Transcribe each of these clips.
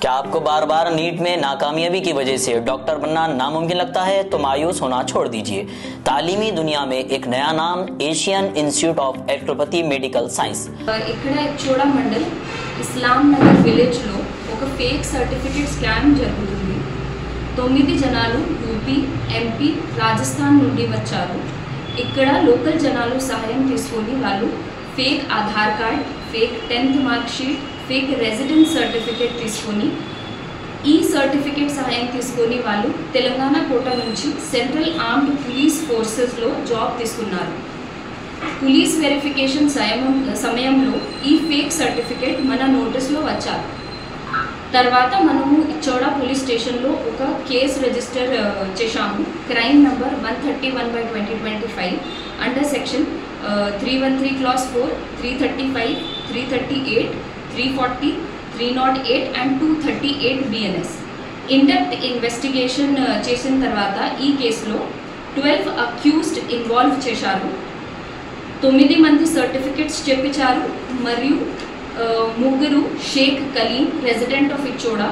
क्या आपको बार बार नीट में नाकामयाबी की वजह से डॉक्टर बनना नामुमकिन लगता है? तो मायूस होना छोड़ दीजिए। तालीमी दुनिया में एक नया नाम Asian institute of allopathy medical science. ఇక్కడ చోడా మండల్ ఇస్లాం నగర్ విలేజ్ లో ఒక ఫేక్ సర్టిఫికేట్ స్కామ్ జరుగుతుంది. 9 జనాలు యూపీ, ఎంపీ, రాజస్థాన్ నుండి వచ్చారు. ఇక్కడ లోకల్ జనాలు సహాయం తీసుకొని వాళ్ళు fake Aadhaar card, fake 10th mark sheet, fake residence certificate తీసుకొని ఈ సర్టిఫికేట్ సహాయం తీసుకొని వాళ్ళు తెలంగాణ కోట నుంచి సెంట్రల్ ఆర్మ్డ్ పోలీస్ ఫోర్సెస్లో జాబ్ తీసుకున్నారు. పోలీస్ వెరిఫికేషన్ సమయంలో ఈ ఫేక్ సర్టిఫికేట్ మన నోటీస్లో వచ్చారు. తర్వాత మనము ఇచ్చోడా పోలీస్ స్టేషన్లో ఒక కేసు రిజిస్టర్ చేశాము. Crime number 131/2025 under section 313 class 4, 335, 338, 340, 308 and 238 BNS. In depth investigation చేసిన తర్వాత ఈ కేసులో 12 అక్యూజ్డ్ ఇన్వాల్వ్ చేశారు. 9 మంది సర్టిఫికెట్స్ చెప్పించారు మరియు 3 Sheikh Kaleem resident of Ichoda,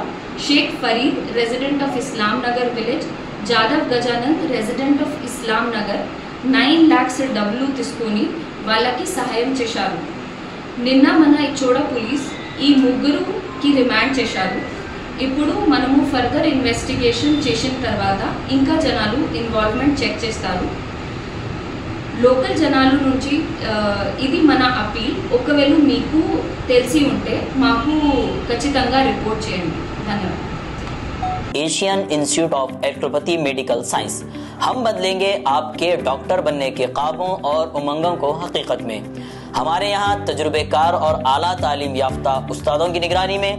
Sheikh Fareed resident of Islam Nagar village, Jadhav Gajanand resident of Islam Nagar 9 lakhs డబ్బులు తీసుకొని వాళ్ళకి సహాయం చేశారు. నిన్న మన ఇచ్చోడా పోలీస్ ఈ 3కి రిమాండ్ చేశారు. ఇప్పుడు మనము ఫర్దర్ ఇన్వెస్టిగేషన్ చేసిన తర్వాత ఇంకా జనాలు ఇన్వాల్వ్మెంట్ చెక్ చేస్తారు. లోకల్ జనాలు నుంచి ఇది మన అపీల్. ఒకవేళ మీకు తెలిసి ఉంటే మాకు ఖచ్చితంగా రిపోర్ట్ చేయండి. ధన్యవాదాలు. Asian institute of allopathy medical science. हम बदलेंगे आपके डॉक्टर बनने के ख्वाबों और उमंगों को हकीकत में। हमारे यहाँ तजुर्बेकार और आला तालीम याफ्ता उस्तादों की निगरानी में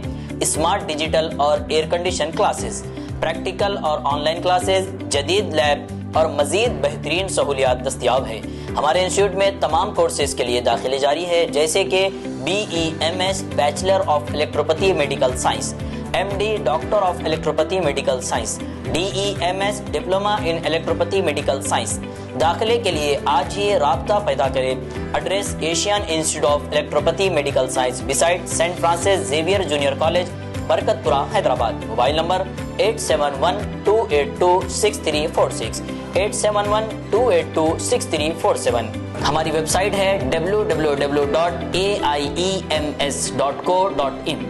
स्मार्ट डिजिटल और एयर कंडीशन क्लासेस, प्रैक्टिकल और ऑनलाइन क्लासेस, जदीद लैब और मजीद बेहतरीन सहूलियात दस्तियाब है। हमारे इंस्टीट्यूट में तमाम कोर्सेज के लिए दाखिले जारी है, जैसे कि BEMS bachelor of electropathy medical science, MD doctor of electropathy medical science, DEMS diploma in electropathy medical science. दाखिले के लिए आज ही राब्ता पैदा करें। Address Asian institute of electropathy medical science beside saint Francis Xavier junior college, Barkatpura, Hyderabad. Mobile number 8712826346, 8712826347। हमारी website है www.aiems.co.in।